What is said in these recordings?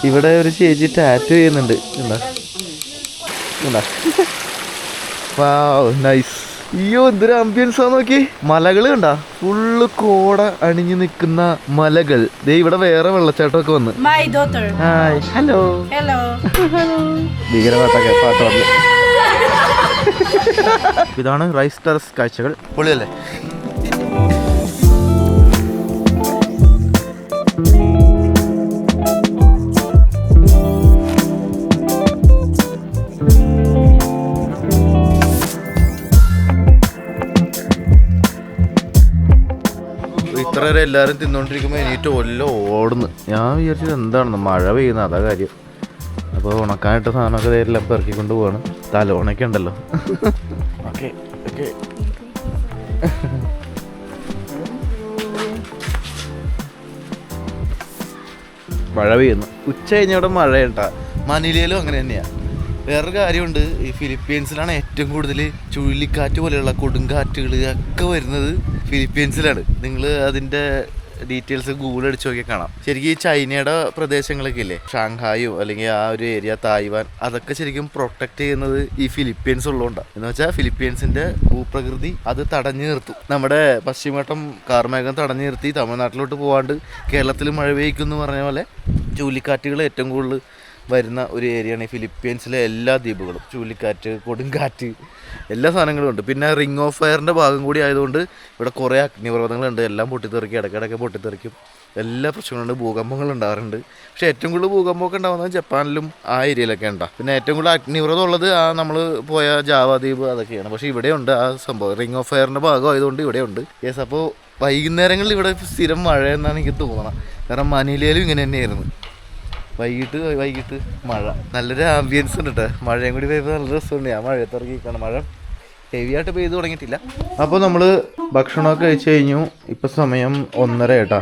ഇവിടെ ഒരു ചേച്ചി ടാറ്റു ചെയ്യുന്നുണ്ട്. നൈസ്. അയ്യോ എന്തൊരു ആംബിയൻസാ നോക്കി. മലകൾ കണ്ടാ ഫുള്ള് കോട അണിഞ്ഞു നിൽക്കുന്ന മലകൾ. ദേ ഇവിടെ വേറെ വെള്ളച്ചാട്ടമൊക്കെ വന്ന്. ഹായ് ഹലോ ഭീകരമായിട്ടൊക്കെ പാട്ട് വന്നു. ഇതാണ് റൈസ് ടെറസ് കാഴ്ചകൾ. പൊളിയല്ലേ? ഇത്ര വരെ എല്ലാവരും തിന്നോണ്ടിരിക്കുമ്പോൾ എണീറ്റ് ഓടുന്നു. ഞാൻ വിചാരിച്ചത് എന്താണെന്ന് മഴ പെയ്യുന്ന അതാ കാര്യം. അപ്പോൾ ഉണക്കാനായിട്ട് സാധനമൊക്കെ എല്ലാം പെറുക്കിക്കൊണ്ട് പോവാണ്. തലോണൊക്കെ ഉണ്ടല്ലോ. Okay okay. മഴ പെയ്യുന്നു. ഉച്ച കഴിഞ്ഞവിടെ മഴ കേട്ടാ. മനിലയിലും അങ്ങനെ തന്നെയാണ്. വേറൊരു കാര്യമുണ്ട്, ഈ ഫിലിപ്പീൻസിലാണ് ഏറ്റവും കൂടുതൽ ചുഴലിക്കാറ്റ് പോലെയുള്ള കൊടുങ്കാറ്റുകൾ ഒക്കെ വരുന്നത് ഫിലിപ്പീൻസിലാണ്. നിങ്ങൾ അതിൻ്റെ ഡീറ്റെയിൽസ് ഗൂഗിൾ അടിച്ച് നോക്കിയാൽ കാണാം. ശരിക്കും ഈ ചൈനയുടെ പ്രദേശങ്ങളൊക്കെ ഇല്ലേ, ഷാങ്ഹായും അല്ലെങ്കിൽ ആ ഒരു ഏരിയ, തായ്വാൻ, അതൊക്കെ ശരിക്കും പ്രൊട്ടക്ട് ചെയ്യുന്നത് ഈ ഫിലിപ്പീൻസ് ഉള്ളതുകൊണ്ടാണ്. എന്ന് വെച്ചാൽ ഫിലിപ്പീൻസിന്റെ ഭൂപ്രകൃതി അത് തടഞ്ഞു നിർത്തും. നമ്മുടെ പശ്ചിമഘട്ടം കാർമേഘം തടഞ്ഞു നിർത്തി തമിഴ്നാട്ടിലോട്ട് പോകാണ്ട് കേരളത്തിൽ മഴ പെയ്യ്ക്കും എന്ന് പറഞ്ഞ പോലെ ചുഴലിക്കാറ്റുകൾ ഏറ്റവും കൂടുതൽ വരുന്ന ഒരു ഏരിയയാണ് ഈ ഫിലിപ്പീൻസിലെ എല്ലാ ദ്വീപുകളും. ചുഴലിക്കാറ്റ്, കൊടുങ്കാറ്റ്, എല്ലാ സാധനങ്ങളും ഉണ്ട്. പിന്നെ റിംഗ് ഓഫ് ഫയറിൻ്റെ ഭാഗം കൂടി ആയതുകൊണ്ട് ഇവിടെ കുറേ അഗ്നിപർവ്വതങ്ങളുണ്ട്. എല്ലാം പൊട്ടിത്തെറിക്കും, ഇടയ്ക്കിടയ്ക്ക് പൊട്ടിത്തെറിക്കും. എല്ലാ പ്രശ്നങ്ങളുണ്ട്. ഭൂകമ്പങ്ങൾ ഉണ്ടാകാറുണ്ട്. പക്ഷേ ഏറ്റവും കൂടുതൽ ഭൂകമ്പമൊക്കെ ഉണ്ടാകുന്നത് ജപ്പാനിലും ആ ഏരിയയിലൊക്കെ ഉണ്ടാകും. പിന്നെ ഏറ്റവും കൂടുതൽ അഗ്നിപർവ്വതം ഉള്ളത് ആ നമ്മൾ പോയ ജാവ ദ്വീപ് അതൊക്കെയാണ്. പക്ഷേ ഇവിടെയുണ്ട് ആ സംഭവം. റിംഗ് ഓഫ് ഫയറിൻ്റെ ഭാഗം ആയതുകൊണ്ട് ഇവിടെയുണ്ട്. യെസ്. അപ്പോൾ വൈകുന്നേരങ്ങളിൽ ഇവിടെ സ്ഥിരം മഴ എന്നാണ് എനിക്ക് തോന്നണം. കാരണം മനിലയിലും ഇങ്ങനെ തന്നെയായിരുന്നു. വൈകിട്ട് മഴ. നല്ലൊരു ആംബിയൻസ് ഉണ്ട് കേട്ടോ. മഴയും കൂടി പെയ്യുമ്പോൾ നല്ല രസമുണ്ട്. ഞാൻ മഴയത്ത് ഇറങ്ങിയിരിക്കണം. മഴ ഹെവി ആയിട്ട് പെയ്ത് തുടങ്ങിയിട്ടില്ല. അപ്പോൾ നമ്മൾ ഭക്ഷണമൊക്കെ കഴിച്ച് കഴിഞ്ഞു. ഇപ്പം സമയം 1:30 കേട്ടോ.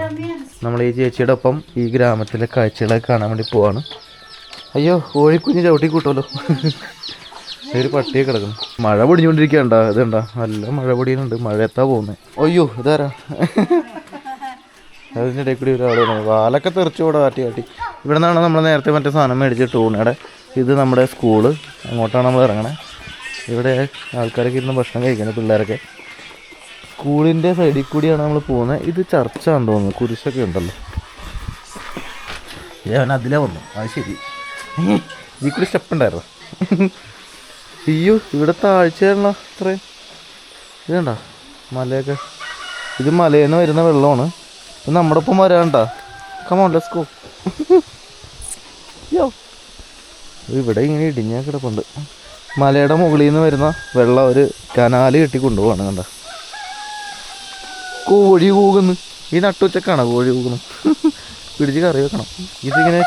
നമ്മൾ ഈ ചേച്ചിയുടെ ഒപ്പം ഈ ഗ്രാമത്തിലെ കാഴ്ചകളൊക്കെ കാണാൻ വേണ്ടി പോവാണ്. അയ്യോ കോഴിക്കുഞ്ഞ് ചവിട്ടി കൂട്ടുമല്ലോ. ഒരു പട്ടിയെ കിടക്കുന്നു. മഴ പൊടിഞ്ഞുകൊണ്ടിരിക്കുകയുണ്ടോ? ഇതുണ്ടോ? നല്ല മഴ പൊടിയുന്നുണ്ട്. മഴയത്താ പോകുന്നത്. അയ്യോ ഇതാരാ? അതിൻ്റെ ഇടയിൽ കൂടി ഒരാൾ വാലൊക്കെ തെറിച്ചോടെ കാട്ടി. ഇവിടെ നിന്നാണ് നമ്മൾ നേരത്തെ മറ്റേ സാധനം മേടിച്ചിട്ട് ടൂണയുടെ. ഇത് നമ്മുടെ സ്കൂള്. അങ്ങോട്ടാണ് നമ്മൾ ഇറങ്ങണേ. ഇവിടെ ആൾക്കാരൊക്കെ ഇരുന്ന് ഭക്ഷണം കഴിക്കുന്നത്, പിള്ളേരൊക്കെ. സ്കൂളിൻ്റെ സൈഡിൽ കൂടിയാണ് നമ്മൾ പോകുന്നത്. ഇത് ചർച്ചാണെന്ന് തോന്നുന്നു. കുരിശൊക്കെ ഉണ്ടല്ലോ. ഞാൻ അതിലേ വന്നു. അത് ശരി. ഇതിൽ കൂടി സ്റ്റെപ്പ് ഉണ്ടായിരുന്നു. അയ്യോ ഇവിടെ താഴ്ചയാണല്ലോ ഇത്രയും. ഇതുണ്ടോ മലയൊക്കെ? ഇത് മലയിൽ നിന്ന് വരുന്ന വെള്ളമാണ്. നമ്മുടെ ഒപ്പം വരാണ്ടാ. Come on let's go. യോ ഇവിടെ ഇങ്ങനെ ഇടിഞ്ഞാൽ കിടപ്പുണ്ട്. മലയുടെ മുകളിൽ നിന്ന് വരുന്ന വെള്ളം ഒരു കനാല് കെട്ടി കൊണ്ടുപോവാണ്. കണ്ട കോഴി കൂകുന്നു. ഈ നട്ടുച്ചക്കാണ് കോഴി കൂകുന്നു. പിടിച്ച് കറി വെക്കണം. ഇതിങ്ങനെ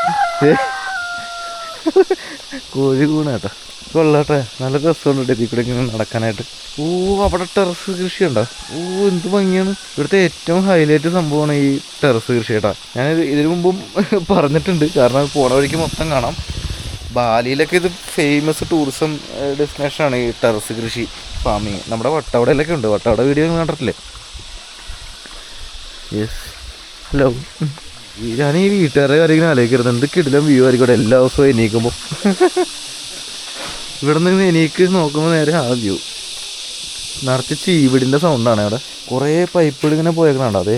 കോഴി കൂണ കേട്ടോ. കൊള്ളാട്ടെ. നല്ല രസമുണ്ട് ഇതിൽ കൂടെ ഇങ്ങനെ നടക്കാനായിട്ട്. ഓ അവിടെ ടെറസ് കൃഷി ഉണ്ടോ? ഓ എന്ത് ഭംഗിയാണ്. ഇവിടുത്തെ ഏറ്റവും ഹൈലൈറ്റ് സംഭവമാണ് ഈ ടെറസ് കൃഷി കേട്ടോ. ഞാൻ ഇതിനു മുമ്പും പറഞ്ഞിട്ടുണ്ട്. കാരണം പോണ വഴിക്ക് മൊത്തം കാണാം. ബാലിയിലൊക്കെ ഇത് ഫേമസ് ടൂറിസം ഡെസ്റ്റിനേഷനാണ് ഈ ടെറസ് കൃഷി, ഫാമിങ്. നമ്മുടെ വട്ടവടയിലൊക്കെ ഉണ്ട്. വട്ടവട വീഡിയോ കണ്ടിട്ടില്ലേ? യെസ്. ഹലോ. ഞാൻ ഈ വീട്ടുകാരുടെ കാര്യം ആലോചിക്കരുത്. എന്ത് കിടിലം വ്യൂ ആയിരിക്കും എല്ലാ ദിവസവും എണീക്കുമ്പോൾ. ഇവിടെ നിന്ന് എനിക്ക് നോക്കുമ്പോൾ നേരെ ആ വ്യൂ. നിറച്ച് ചീവിടിൻ്റെ സൗണ്ടാണ് അവിടെ. കുറേ പൈപ്പുകൾ ഇങ്ങനെ പോയേക്കണുണ്ടോ? അതെ,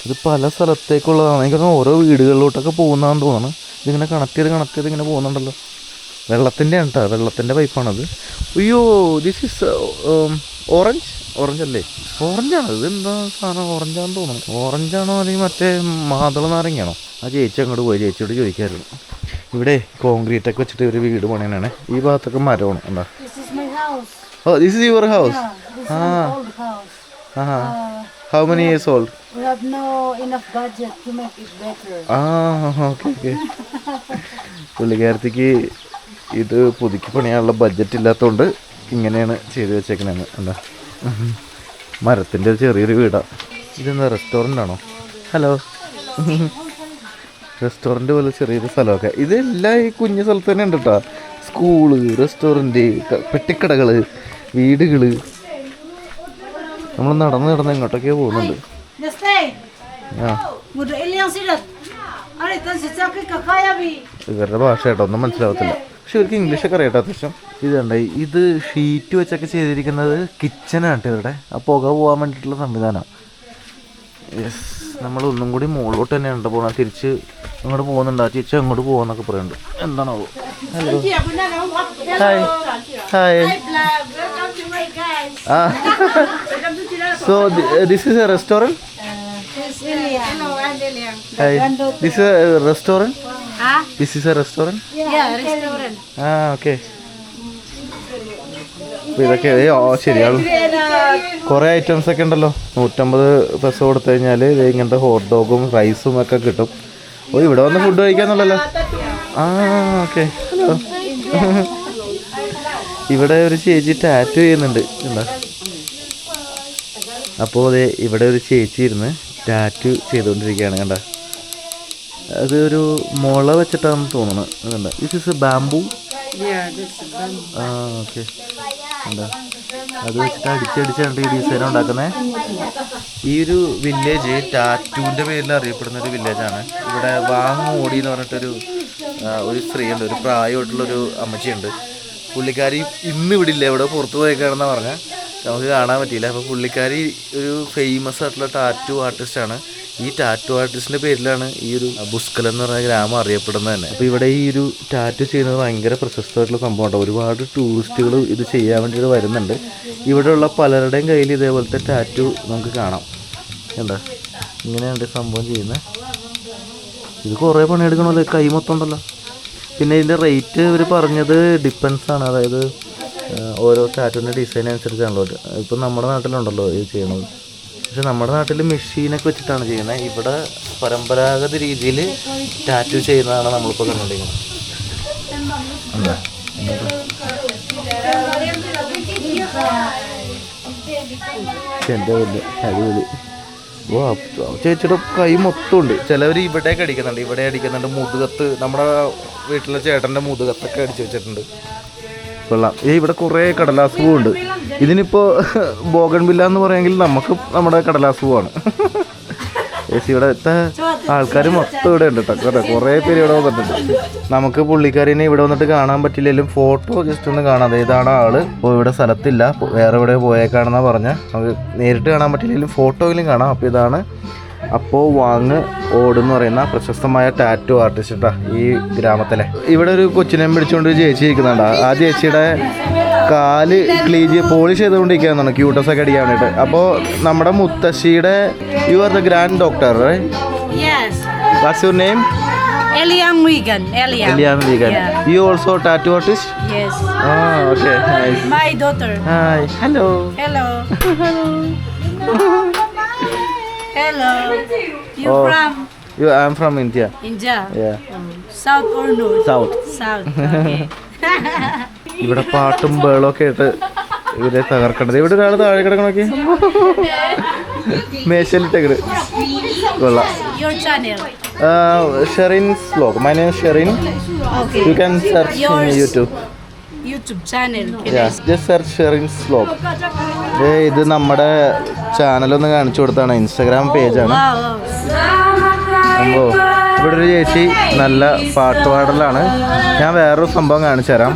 ഇത് പല സ്ഥലത്തേക്കുള്ളതാണ്. എനിക്ക് ഓരോ വീടുകളിലോട്ടൊക്കെ പോകുന്നതാണെന്ന് തോന്നുന്നു. ഇതിങ്ങനെ കണക്ട് ചെയ്ത് ഇങ്ങനെ പോകുന്നുണ്ടല്ലോ. വെള്ളത്തിൻ്റെ ആണ് കേട്ടോ. വെള്ളത്തിൻ്റെ പൈപ്പാണത്. അയ്യോ ദിസ് ഈസ് ഓറഞ്ച് അല്ലേ? ഓറഞ്ചാണ്. ഇത് എന്താ സാധനം? ഓറഞ്ചാണെന്ന് തോന്നുന്നു. ഓറഞ്ചാണോ അല്ലെങ്കിൽ മറ്റേ മാതള നാരങ്ങയാണോ? ആ ചേച്ചി അങ്ങോട്ട് പോയി ചേച്ചിയോട് ചോദിക്കായിരുന്നു. ഇവിടെ കോൺക്രീറ്റ് ഒക്കെ വെച്ചിട്ട് ഒരു വീട് പണിയാണ്. ഈ ഭാഗത്തൊക്കെ മരമാണ്. എന്താ? Oh this is your house? How many years old? We have no enough budget to make it better. Okay. പുള്ളിക്കാരത്തിക്ക് ഇത് പുതുക്കി പണിയാനുള്ള ബഡ്ജറ്റ് ഇല്ലാത്തതുകൊണ്ട് ഇങ്ങനെയാണ് ചെയ്ത് വെച്ചേക്കണേന്ന്. എന്താ മരത്തിൻ്റെ ചെറിയൊരു വീടാണ്. ഇതെന്താ റെസ്റ്റോറൻ്റ് ആണോ? ഹലോ. റെസ്റ്റോറൻറ്റ് പോലെ ചെറിയൊരു സ്ഥലമൊക്കെ. ഇതെല്ലാം ഈ കുഞ്ഞു സ്ഥലത്ത് തന്നെ ഉണ്ട് കേട്ടോ. സ്കൂള്, റെസ്റ്റോറൻറ്റ്, പെട്ടിക്കടകൾ, വീടുകൾ. നമ്മൾ നടന്ന് ഇങ്ങോട്ടൊക്കെ പോകുന്നുണ്ട്. ഇവരുടെ ഭാഷ കേട്ടോ ഒന്നും മനസ്സിലാവത്തില്ല, പക്ഷെ ഇവർക്ക് ഇംഗ്ലീഷൊക്കെ അറിയാട്ടോ അത്യാവശ്യം. ഇത് കണ്ടേ, ഇത് ഷീറ്റ് വെച്ചൊക്കെ ചെയ്തിരിക്കുന്നത് കിച്ചനാണ് ഇവരുടെ. ആ പുക പോകാൻ വേണ്ടിയിട്ടുള്ള സംവിധാനം. യെസ്, നമ്മൾ ഒന്നും കൂടി മുകളിലോട്ട് തന്നെയാണ് പോകുന്നത്. തിരിച്ച് അങ്ങോട്ട് പോകുന്നുണ്ട്. ആ ചേച്ചി അങ്ങോട്ട് പോകുന്നൊക്കെ പറയുന്നുണ്ട്. എന്താണോ? Hello, hi hi. Ah, so this is a restaurant. Hi, this is a restaurant. This is a restaurant. Ah, okay. അപ്പോൾ ഇതൊക്കെ ശരിയാണ്. കുറേ ഐറ്റംസ് ഒക്കെ ഉണ്ടല്ലോ. 150 പൈസ കൊടുത്തു കഴിഞ്ഞാൽ ഇങ്ങനത്തെ ഹോട്ട് ഡോഗും റൈസും ഒക്കെ കിട്ടും. ഓ, ഇവിടെ വന്ന് ഫുഡ് കഴിക്കാന്നുള്ളല്ലോ. ആ, ഓക്കെ. ഹലോ. ഇവിടെ ഒരു ചേച്ചി ടാറ്റു ചെയ്യുന്നുണ്ട്. എന്താ? അപ്പോൾ അതെ, ഇവിടെ ഒരു ചേച്ചി ഇരുന്ന് ടാറ്റു ചെയ്തുകൊണ്ടിരിക്കുകയാണ്. കണ്ട, അത് ഒരു മുള വെച്ചിട്ടാണെന്ന് തോന്നുന്നത്. അതുകൊണ്ട് ദിസ് ഇസ് ബാംബു. ആ, ഓക്കെ. എന്താ, അത് വെച്ചിട്ട് അടിച്ചടിച്ചാണ് ഈ ഡിസൈൻ ഉണ്ടാക്കുന്നത്. ഈ ഒരു വില്ലേജ് ടാറ്റുവിൻ്റെ പേരിൽ അറിയപ്പെടുന്ന ഒരു വില്ലേജാണ്. ഇവിടെ വാങ്ങോടി എന്ന് പറഞ്ഞിട്ടൊരു സ്ത്രീയുണ്ട്, ഒരു പ്രായമായിട്ടുള്ളൊരു അമ്മച്ചിയുണ്ട്. പുള്ളിക്കാരി ഇന്ന് ഇവിടെ ഇല്ല, ഇവിടെ പുറത്ത് പോയേക്കാണെന്നാണ് പറഞ്ഞാൽ, നമുക്ക് കാണാൻ പറ്റിയില്ല. അപ്പോൾ പുള്ളിക്കാരി ഒരു ഫേമസ് ആയിട്ടുള്ള ടാറ്റു ആർട്ടിസ്റ്റാണ്. ഈ ടാറ്റു ആർട്ടിസ്റ്റിൻ്റെ പേരിലാണ് ഈ ഒരു ബുസ്കൽ എന്ന് പറഞ്ഞ ഗ്രാമം അറിയപ്പെടുന്നത് തന്നെ. അപ്പോൾ ഇവിടെ ഈ ഒരു ടാറ്റു ചെയ്യുന്നത് ഭയങ്കര പ്രശസ്തമായിട്ടുള്ള സംഭവമാണ്. ഒരുപാട് ടൂറിസ്റ്റുകൾ ഇത് ചെയ്യാൻ വേണ്ടിയിട്ട് വരുന്നുണ്ട്. ഇവിടെയുള്ള പലരുടെയും കയ്യിൽ ഇതേപോലത്തെ ടാറ്റു നമുക്ക് കാണാം. എന്താ, ഇങ്ങനെയാണ് സംഭവം ചെയ്യുന്നത്. ഇത് കുറേ പണിയെടുക്കണമല്ലോ, കൈ മൊത്തം ഉണ്ടല്ലോ. പിന്നെ ഇതിൻ്റെ റേറ്റ് ഇവർ പറഞ്ഞത് ഡിപ്പെൻസാണ്, അതായത് ഓരോ ടാറ്റുവിൻ്റെ ഡിസൈൻ അനുസരിച്ചാണല്ലോ. ഇപ്പം നമ്മുടെ നാട്ടിലുണ്ടല്ലോ ഇത് ചെയ്യണത്, പക്ഷെ നമ്മുടെ നാട്ടിൽ മെഷീനൊക്കെ വെച്ചിട്ടാണ് ചെയ്യുന്നത്. ഇവിടെ പരമ്പരാഗത രീതിയിൽ ടാറ്റു ചെയ്യുന്നതാണ് നമ്മളിപ്പോൾ കണ്ടുകൊണ്ടിരിക്കുന്നത്. എന്താ, എൻ്റെ വലിയ അടിപൊളി. ഓ, ചേച്ചിയുടെ കൈ മൊത്തം ഉണ്ട്. ചിലവർ ഇവിടെയൊക്കെ അടിക്കുന്നുണ്ട്, ഇവിടെ അടിക്കുന്നുണ്ട്. മുതുകത്ത്, നമ്മുടെ വീട്ടിലെ ചേട്ടൻ്റെ മുതുകത്തൊക്കെ അടിച്ചു വെച്ചിട്ടുണ്ട്. കൊള്ളാം. ഇവിടെ കുറേ കടലാസ് പൂവുണ്ട്. ഇതിനിപ്പോൾ ബോഗൺവില്ല എന്ന് പറയുമെങ്കിൽ നമുക്ക് നമ്മുടെ കടലാസ് പൂവാണ്. ഇവിടുത്തെ ആൾക്കാർ മൊത്തം ഇവിടെ ഉണ്ട് കേട്ടോ. കുറേ പേര് ഇവിടെ വന്നിട്ടുണ്ട്. നമുക്ക് പുള്ളിക്കാരിനെ ഇവിടെ വന്നിട്ട് കാണാൻ പറ്റില്ലെങ്കിലും ഫോട്ടോ ജസ്റ്റ് ഒന്ന് കാണാം. ഇതാണ് ആള്. ഇപ്പോൾ ഇവിടെ സ്ഥലത്തില്ല, വേറെ എവിടെ പോയേക്കാണെന്നാണ് പറഞ്ഞാൽ. നമുക്ക് നേരിട്ട് കാണാൻ പറ്റില്ലെങ്കിലും ഫോട്ടോയിലും കാണാം. അപ്പോൾ ഇതാണ് അപ്പോ വാങ് ഓട് എന്ന് പറയുന്ന പ്രശസ്തമായ ടാറ്റു ആർട്ടിസ്റ്റ് കേട്ടോ ഈ ഗ്രാമത്തിലെ. ഇവിടെ ഒരു കൊച്ചിനെ പിടിച്ചുകൊണ്ട് ചേച്ചി ഇരിക്കുന്നുണ്ട്. ആ ചേച്ചിയുടെ കാല് പോളിഷ് ചെയ്തുകൊണ്ടിരിക്കുകയെന്നാണ് ക്യൂട്ടസൊക്കെ അടിക്കാൻ വേണ്ടിയിട്ട്. അപ്പോൾ നമ്മുടെ മുത്തശ്ശിയുടെ you are the grand doctor. What's your name? Eliam Wigan. Eliam Wigan. Yeah. You also tattoo artist? Yes. Ah, okay. Nice. My daughter. Hi. Hello. Hello. Hello. You from? I'm from India. India. Yeah. South or north? South. South. Okay. ഇവിടെ പാട്ടും ബേളൊക്കെ ആയിട്ട് ഇവരെ തകർക്കണത്. ഇവിടെ ഒരാൾ താഴെ കിടക്കണൊക്കെ മേശലിട്ടേക്കട്. കൊള്ളാം. Your channel? Sherin's vlog. My name is Sherin. Okay. You can search in YouTube. YouTube channel. Yeah, just search Sherin's vlog. ഇത് നമ്മുടെ ചാനലൊന്ന് കാണിച്ചു കൊടുത്താണ്. ഇൻസ്റ്റാഗ്രാം പേജാണ്. അപ്പോൾ ഇവിടെ ഒരു ചേച്ചി നല്ല പാട്ടുപാടലാണ്. ഞാൻ വേറൊരു സംഭവം കാണിച്ചു തരാം.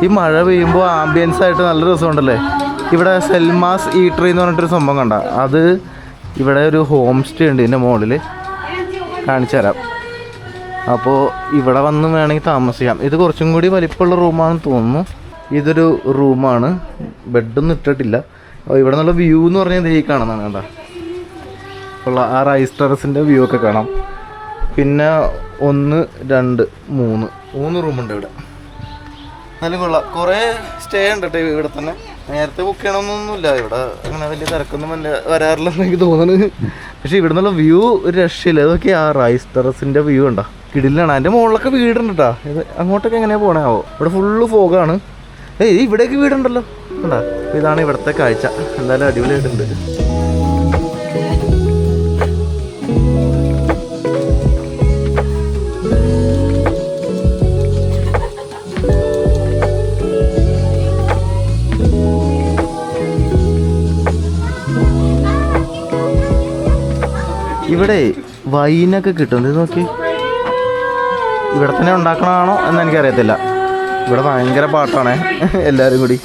ഈ മഴ പെയ്യുമ്പോൾ ആംബിയൻസ് ആയിട്ട് നല്ല രസമുണ്ടല്ലേ. ഇവിടെ സെൽമാസ് ഈട്രി എന്ന് പറഞ്ഞിട്ടൊരു സംഭവം കണ്ട, അത് ഇവിടെ ഒരു ഹോം സ്റ്റേ ഉണ്ട് ഇതിൻ്റെ മുകളിൽ. കാണിച്ചു തരാം. അപ്പോൾ ഇവിടെ വന്ന് വേണമെങ്കിൽ താമസിക്കാം. ഇത് കുറച്ചും കൂടി വലിപ്പമുള്ള റൂമാണെന്ന് തോന്നുന്നു. ഇതൊരു റൂമാണ്, ബെഡൊന്നും ഇട്ടിട്ടില്ല. ഇവിടെ നിന്നുള്ള വ്യൂ എന്ന് പറഞ്ഞാൽ ഈ കാണുന്നതാണ് കേട്ടോ. ഉള്ള ആ റൈസ് ടെറസിൻ്റെ വ്യൂ ഒക്കെ കാണാം. പിന്നെ 1, 2, 3 റൂമുണ്ട് ഇവിടെ. നല്ല കൊള്ളാം. കുറേ സ്റ്റേ ഉണ്ട് കേട്ടോ ഇവിടെ തന്നെ. നേരത്തെ ബുക്ക് ചെയ്യണമെന്നൊന്നുമില്ല. ഇവിടെ അങ്ങനെ വലിയ തിരക്കൊന്നും വരാറില്ലെന്ന് എനിക്ക് തോന്നുന്നത്. പക്ഷേ ഇവിടെ നിന്നുള്ള വ്യൂ ഒരു രക്ഷയില്ല. അതൊക്കെ ആ റൈസ് ടെറസിൻ്റെ വ്യൂ ഉണ്ടോ, കിടിലാണ്. അതിൻ്റെ മുകളിലൊക്കെ വീടുണ്ട് കേട്ടോ. ഇത് അങ്ങോട്ടൊക്കെ എങ്ങനെയാണ് പോകണേ ആവോ. ഇവിടെ ഫുള്ള് ഫോഗാണ്. ഇവിടേക്ക് വീടുണ്ടല്ലോ കണ്ടാ. ഇതാണ് ഇവിടുത്തെ കാഴ്ച. എന്തായാലും അടിപൊളിയായിട്ടുണ്ട്. ഇവിടെ വൈനൊക്കെ കിട്ടും. ഇത് നോക്കി, ഇവിടെ തന്നെ ഉണ്ടാക്കണതാണോ എന്ന് എനിക്കറിയത്തില്ല. ഇവിടെ ഭയങ്കര പാട്ടാണേ എല്ലാവരും കൂടി.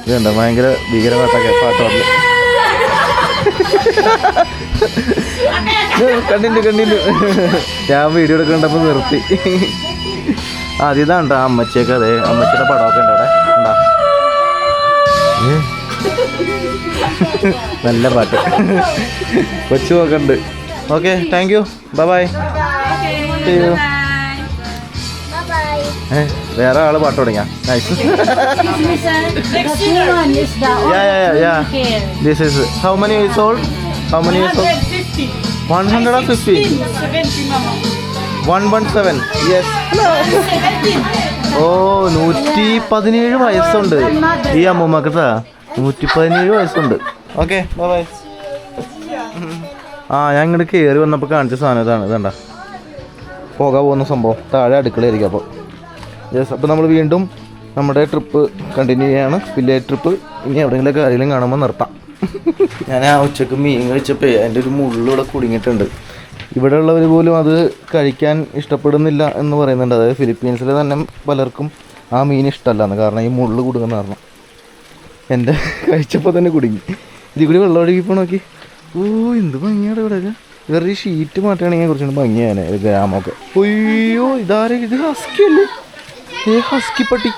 ഇതുണ്ട് ഭയങ്കര ഭീകര പാട്ടൊക്കെ പാട്ട് കണ്ടിന്യൂ. ഞാൻ വീഡിയോ എടുക്കണ്ടപ്പോൾ നിർത്തി. ഇതാണ്ടോ അമ്മച്ചിയൊക്കെ. അതെ, അമ്മച്ചിയുടെ പടമൊക്കെ ഉണ്ട് അവിടെ. ഉണ്ടാ നല്ല പാട്ട് കൊച്ചു നോക്കണ്ട്. Okay, thank you, bye. വേറെ ആള് പാട്ട് തുടങ്ങിയ. Nice. This is how many years old? 150. 117. Yes. ഓ 117 വയസ്സുണ്ട് ഈ അമ്മൂമ്മക്ക്. 117 വയസ്സുണ്ട്. Okay, bye. ഞാൻ ഇങ്ങോട്ട് കയറി വന്നപ്പോൾ കാണിച്ച സാധനം ഇതാണ്. ഇതണ്ട പോക പോകുന്ന സംഭവം. താഴെ അടുക്കളയായിരിക്കും. അപ്പോൾ യെസ്, അപ്പോൾ നമ്മൾ വീണ്ടും നമ്മുടെ ട്രിപ്പ് കണ്ടിന്യൂ ചെയ്യാണ്. Village trip. ഇനി എവിടെയെങ്കിലുമൊക്കെ ആരെങ്കിലും കാണുമ്പോൾ നിർത്താം. ഞാൻ ആ ഉച്ചക്ക് മീൻ കഴിച്ചപ്പോൾ എൻ്റെ ഒരു മുള്ളിവിടെ കുടുങ്ങിയിട്ടുണ്ട്. ഇവിടെ ഉള്ളവർ പോലും അത് കഴിക്കാൻ ഇഷ്ടപ്പെടുന്നില്ല എന്ന് പറയുന്നുണ്ട്. അതായത് ഫിലിപ്പീൻസിൽ തന്നെ പലർക്കും ആ മീൻ ഇഷ്ടമല്ലാന്ന്. കാരണം ഈ മുള്ള് കുടുങ്ങുന്ന കാരണം. എൻ്റെ കഴിച്ചപ്പോൾ തന്നെ കുടുങ്ങി. ഇതിൽ കൂടി വെള്ളം ഒഴുകിപ്പോൾ നോക്കി. ഓ എന്ത് ഭംഗിയാണ് ഇവിടെയൊക്കെ. വേറെ ഷീറ്റ് മാറ്റുകയാണെങ്കിൽ കുറച്ചുകൂടി ഭംഗിയാണ് ഗ്രാമമൊക്കെ. അയ്യോ ഇതാരെ, ഇത് ഹസ്കി അല്ലേ? ഹസ്കി പട്ടി.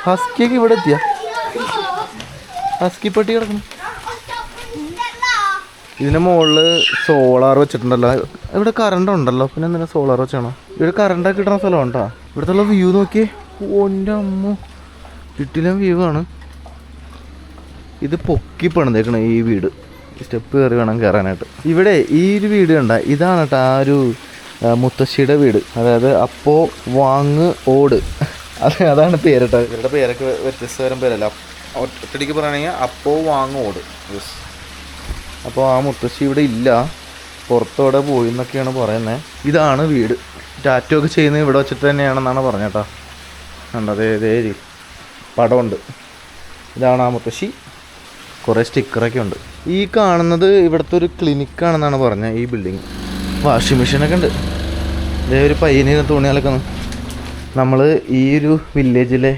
ഹസ്കിയൊക്കെ ഇവിടെ എത്തിയ ഹസ്കി പട്ടി കിടക്കണം. ഇതിൻ്റെ മുകളിൽ സോളാർ വെച്ചിട്ടുണ്ടല്ലോ. ഇവിടെ കറണ്ട് ഉണ്ടല്ലോ, പിന്നെ എന്തിനാ സോളാർ വെച്ചാണോ? ഇവിടെ കറണ്ടൊക്കെ കിട്ടുന്ന സ്ഥലം ഉണ്ടോ? ഇവിടുത്തെ വ്യൂ നോക്കിയേ. ഓൻ്റെ അമ്മ, ചുറ്റിലും വ്യൂ ആണ്. ഇത് പൊക്കി പണിതേക്കണം ഈ വീട്. സ്റ്റെപ്പ് കയറി വേണം കയറാനായിട്ട്. ഇവിടെ ഈ ഒരു വീട് കണ്ട, ഇതാണ് കേട്ടോ ആ ഒരു മുത്തശ്ശിയുടെ വീട്. അതായത് അപ്പോ വാങ്ങ് ഓട്. അതാണ് പേര് കേട്ടോ. ഇവരുടെ പേരൊക്കെ വ്യത്യസ്തതരം പേരല്ല. ഒറ്റടിക്ക് പറയുകയാണെങ്കിൽ അപ്പോ വാങ്ങ് ഓട്. യെസ്. അപ്പോൾ ആ മുത്തശ്ശി ഇവിടെ ഇല്ല, പുറത്തോടെ പോയി എന്നൊക്കെയാണ് പറയുന്നത്. ഇതാണ് വീട്. ടാറ്റോ ഒക്കെ ചെയ്യുന്നത് ഇവിടെ വെച്ചിട്ട് തന്നെയാണെന്നാണ് പറഞ്ഞേട്ടാ. കണ്ടോ, അതേ പടമുണ്ട്. ഇതാണ് ആ മുത്തശ്ശി. കുറേ സ്റ്റിക്കറൊക്കെ ഉണ്ട്. ഈ കാണുന്നത് ഇവിടുത്തെ ഒരു ക്ലിനിക്കാണെന്നാണ് പറഞ്ഞത്. ഈ ബിൽഡിങ് വാഷിംഗ് മെഷീനൊക്കെ ഉണ്ട്. ഇതേ ഒരു പയ്യന് തുണി അലക്കുന്നു. നമ്മൾ ഈ ഒരു വില്ലേജിലെ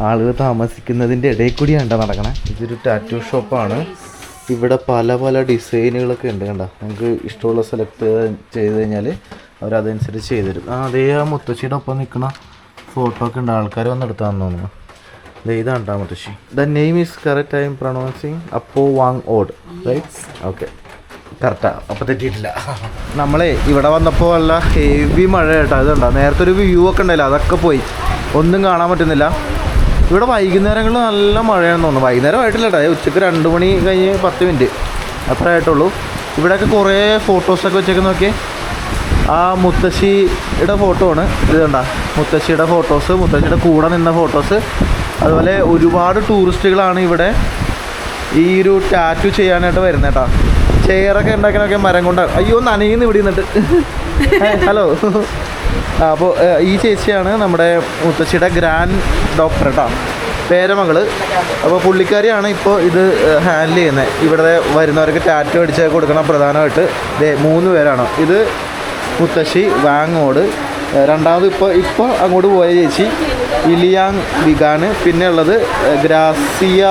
ആളുകൾ താമസിക്കുന്നതിൻ്റെ ഇടയിൽ കൂടിയാണ് നടക്കണേ. ഇതൊരു ടാറ്റു ഷോപ്പാണ്. ഇവിടെ പല പല ഡിസൈനുകളൊക്കെ ഉണ്ട്. കണ്ട, നമുക്ക് ഇഷ്ടമുള്ള സെലക്ട് ചെയ്ത് കഴിഞ്ഞാൽ അവരതനുസരിച്ച് ചെയ്തുതരും. അതേ ആ മുത്തശ്ശിയുടെ ഒപ്പം നിൽക്കുന്ന ഫോട്ടോ ഒക്കെ ഉണ്ട്. ആൾക്കാർ വന്നെടുത്താന്ന് തോന്നുന്നു. ഇതാണ് കേട്ടോ മുത്തശ്ശി. The name is correct I M pronouncing അപ്പോ വാങ് ഓട്, റൈറ്റ്? Okay, correct. അപ്പോൾ തെറ്റിയിട്ടില്ല. നമ്മളെ ഇവിടെ വന്നപ്പോൾ നല്ല ഹെവി മഴ കേട്ടോ. അതുണ്ടോ, നേരത്തെ ഒരു വ്യൂ ഒക്കെ ഉണ്ടായില്ല, അതൊക്കെ പോയി. ഒന്നും കാണാൻ പറ്റുന്നില്ല. ഇവിടെ വൈകുന്നേരങ്ങളിൽ നല്ല മഴയാണെന്ന് തോന്നുന്നു. വൈകുന്നേരം ആയിട്ടില്ല കേട്ടോ. ഉച്ചയ്ക്ക് 2 മണി കഴിഞ്ഞ് 10 മിനിറ്റ് അത്ര ആയിട്ടുള്ളൂ. ഇവിടെയൊക്കെ കുറേ ഫോട്ടോസൊക്കെ വെച്ചേക്ക് നോക്കിയേ. ആ മുത്തശ്ശിയുടെ ഫോട്ടോ ആണ് ഇത്. കണ്ട, മുത്തശ്ശിയുടെ ഫോട്ടോസ്, മുത്തശ്ശിയുടെ കൂടെ നിന്ന ഫോട്ടോസ്. അതുപോലെ ഒരുപാട് ടൂറിസ്റ്റുകളാണ് ഇവിടെ ഈ ഒരു ടാറ്റു ചെയ്യാനായിട്ട് വരുന്നത് കേട്ടോ. ചെയറൊക്കെ ഉണ്ടാക്കാനൊക്കെ മരം കൊണ്ട്. അയ്യോ നനയുന്നു ഇവിടെ നിന്നിട്ട്. ഹലോ. അപ്പോൾ ഈ ചേച്ചിയാണ് നമ്മുടെ മുത്തശ്ശിയുടെ ഗ്രാൻഡ് ഡോക്ടർ കേട്ടോ, പേരമകള്. അപ്പോൾ പുള്ളിക്കാരിയാണ് ഇപ്പോൾ ഇത് ഹാൻഡിൽ ചെയ്യുന്നത്. ഇവിടെ വരുന്നവർക്ക് ടാറ്റു അടിച്ച് കൊടുക്കണം. പ്രധാനമായിട്ട് 3 പേരാണ്. ഇത് മുത്തശ്ശി വാങ്ങോട്, രണ്ടാമത് ഇപ്പോൾ അങ്ങോട്ട് പോയ ചേച്ചി ഇലിയാങ് വിഗാന്, പിന്നെ ഉള്ളത് ഗ്രാസിയ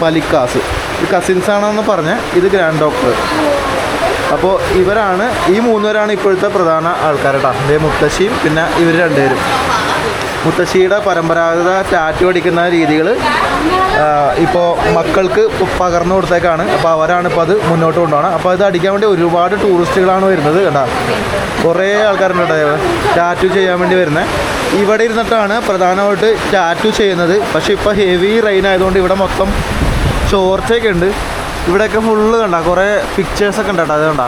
പലിക്കാസ്. ഇത് കസിൻസാണെന്ന് പറഞ്ഞ് ഇത് ഗ്രാൻഡ് ഡോക്ടർ. അപ്പോൾ ഇവരാണ്, ഈ 3 പേരാണ് ഇപ്പോഴത്തെ പ്രധാന ആൾക്കാർ കേട്ടോ. ഇതേ മുത്തശ്ശിയും പിന്നെ ഇവർ 2 പേരും. മുത്തശ്ശിയുടെ പരമ്പരാഗത ടാറ്റു അടിക്കുന്ന രീതികൾ ഇപ്പോൾ മക്കൾക്ക് പകർന്നു കൊടുത്തേക്കാണ്. അപ്പോൾ അവരാണ് ഇപ്പോൾ അത് മുന്നോട്ട് കൊണ്ടുപോകണം. അപ്പോൾ ഇത് അടിക്കാൻ വേണ്ടി ഒരുപാട് ടൂറിസ്റ്റുകളാണ് വരുന്നത് കേട്ടോ. കുറേ ആൾക്കാരുണ്ട് ടാറ്റു ചെയ്യാൻ വേണ്ടി വരുന്നത്. ഇവിടെ ഇരുന്നിട്ടാണ് പ്രധാനമായിട്ട് ടാറ്റു ചെയ്യുന്നത്. പക്ഷേ ഇപ്പോൾ ഹെവി റെയിൻ ആയതുകൊണ്ട് ഇവിടെ മൊത്തം ചോർച്ചയൊക്കെ ഉണ്ട്. ഇവിടെയൊക്കെ ഫുള്ള് കണ്ട കുറേ പിക്ചേഴ്സൊക്കെ ഉണ്ട് കേട്ടോ. അത് കണ്ട.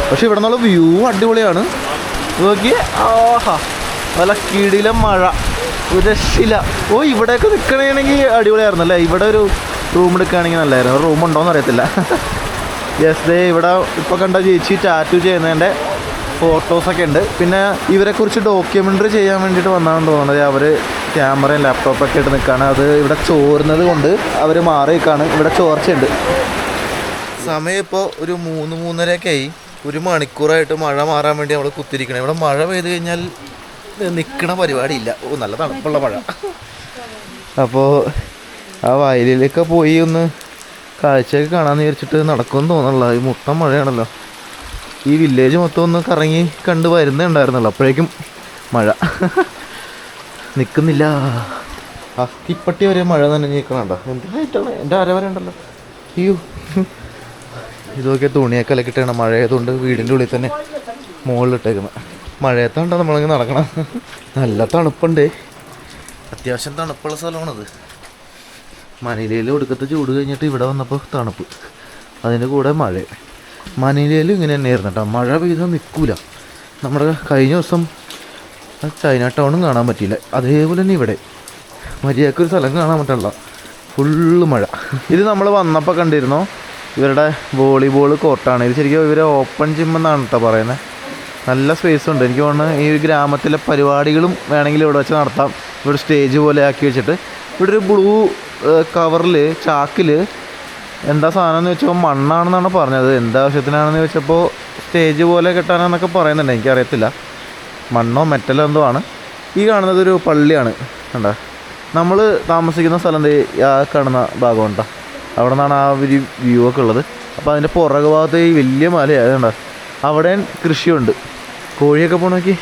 പക്ഷേ ഇവിടെ നിന്നുള്ള വ്യൂ അടിപൊളിയാണ്. നോക്കി, ആഹാ, നല്ല കിടിലം മഴ, ഒരു രക്ഷയില്ല. ഓ, ഇവിടെയൊക്കെ നിൽക്കണമെങ്കിൽ അടിപൊളിയായിരുന്നു അല്ലേ. ഇവിടെ ഒരു റൂം എടുക്കുകയാണെങ്കിൽ നല്ലായിരുന്നു. റൂം ഉണ്ടോയെന്ന് അറിയത്തില്ല. യെസ്, ദേ ഇവിടെ ഇപ്പോൾ കണ്ട ചേച്ചി ടാറ്റു ചെയ്യുന്നതിൻ്റെ ഫോട്ടോസൊക്കെ ഉണ്ട്. പിന്നെ ഇവരെക്കുറിച്ച് ഡോക്യുമെൻ്ററി ചെയ്യാൻ വേണ്ടിയിട്ട് വന്നതാണെന്ന് തോന്നുന്നത്. അവർ ക്യാമറയും ലാപ്ടോപ്പൊക്കെ ഇട്ട് നിൽക്കുകയാണ്. അത് ഇവിടെ ചോരുന്നത് കൊണ്ട് അവർ മാറി നിൽക്കുകയാണ്. ഇവിടെ ചോർച്ചയുണ്ട്. സമയം ഇപ്പോൾ ഒരു 3-3:30 ആയി. 1 മണിക്കൂറായിട്ട് മഴ മാറാൻ വേണ്ടി നമ്മൾ കുത്തിരിക്കണം. ഇവിടെ മഴ പെയ്ത് കഴിഞ്ഞാൽ നിൽക്കണ പരിപാടിയില്ല. ഓ നല്ല തണുപ്പുള്ള മഴ. അപ്പോൾ ആ വയലിലൊക്കെ പോയി ഒന്ന് കാഴ്ചയൊക്കെ കാണാമെന്ന് വിചാരിച്ചിട്ട് നടക്കുമെന്ന് തോന്നുന്നില്ല. ഈ മുട്ടം മഴയാണല്ലോ. ഈ വില്ലേജ് മൊത്തം ഒന്ന് കറങ്ങി കണ്ട് വരുന്നുണ്ടായിരുന്നല്ലോ, അപ്പോഴേക്കും മഴ നിൽക്കുന്നില്ല. അത്തിപ്പട്ടി വരെ മഴ തന്നെ നിൽക്കണുണ്ടോ? എന്തായിട്ടാണ് എൻ്റെ അര വരെ ഉണ്ടല്ലോ. അയ്യോ, ഇതൊക്കെ തുണിയൊക്കെ അലക്കിട്ടാണ് മഴയായതുകൊണ്ട് വീടിൻ്റെ ഉള്ളിൽ തന്നെ മുകളിലിട്ടേക്കുന്നത്. മഴയത്താണ്ടോ നമ്മളിങ്ങനെ നടക്കണം. നല്ല തണുപ്പുണ്ട്, അത്യാവശ്യം തണുപ്പുള്ള സ്ഥലമാണത്. മനിലയിൽ ഒടുക്കത്തെ ചൂട് കഴിഞ്ഞിട്ട് ഇവിടെ വന്നപ്പോൾ തണുപ്പ്, അതിൻ്റെ കൂടെ മഴ. മനിലയിൽ ഇങ്ങനെ തന്നെയായിരുന്നു കേട്ടോ, മഴ പെയ്താൽ നിൽക്കൂല. നമ്മുടെ കഴിഞ്ഞ ദിവസം ചൈന ടൗണും കാണാൻ പറ്റിയില്ല, അതേപോലെ തന്നെ ഇവിടെ മര്യാദക്കൊരു സ്ഥലം കാണാൻ പറ്റില്ല, ഫുള്ള് മഴ. ഇത് നമ്മൾ വന്നപ്പോൾ കണ്ടിരുന്നോ, ഇവരുടെ വോളിബോൾ കോർട്ടാണ് ഇത്. ശരിക്കും ഇവരെ ഓപ്പൺ ജിം എന്നാണ് കേട്ടോ പറയുന്നത്. നല്ല സ്പേസ് ഉണ്ട്. എനിക്ക് തോന്നുന്നു ഈ ഗ്രാമത്തിലെ പരിപാടികളും വേണമെങ്കിൽ ഇവിടെ വെച്ച് നടത്താം. ഇവിടെ സ്റ്റേജ് പോലെ ആക്കി വെച്ചിട്ട് ഇവിടെ ഒരു ബ്ലൂ കവറിൽ ചാക്കിൽ എന്താ സാധനം എന്ന് വെച്ചപ്പോൾ മണ്ണാണെന്നാണ് പറഞ്ഞത്. എന്താ ആവശ്യത്തിനാണെന്ന് ചോദിച്ചപ്പോൾ സ്റ്റേജ് പോലെ കെട്ടാനാന്നൊക്കെ പറയുന്നുണ്ട്, എനിക്കറിയത്തില്ല. മണ്ണോ മെറ്റലോ എന്തോ ആണ്. ഈ കാണുന്നത് ഒരു പള്ളിയാണ് കണ്ടോ. നമ്മൾ താമസിക്കുന്ന സ്ഥലം ആ കാണുന്ന ഭാഗം ഉണ്ടോ, അവിടെ നിന്നാണ് ആ ഒരു വ്യൂ ഒക്കെ ഉള്ളത്. അപ്പോൾ അതിൻ്റെ പുറകു ഭാഗത്ത് ഈ വലിയ മലയായതുണ്ടോ, അവിടെ കൃഷിയുണ്ട്. കോഴിയൊക്കെ പോകണമെങ്കിൽ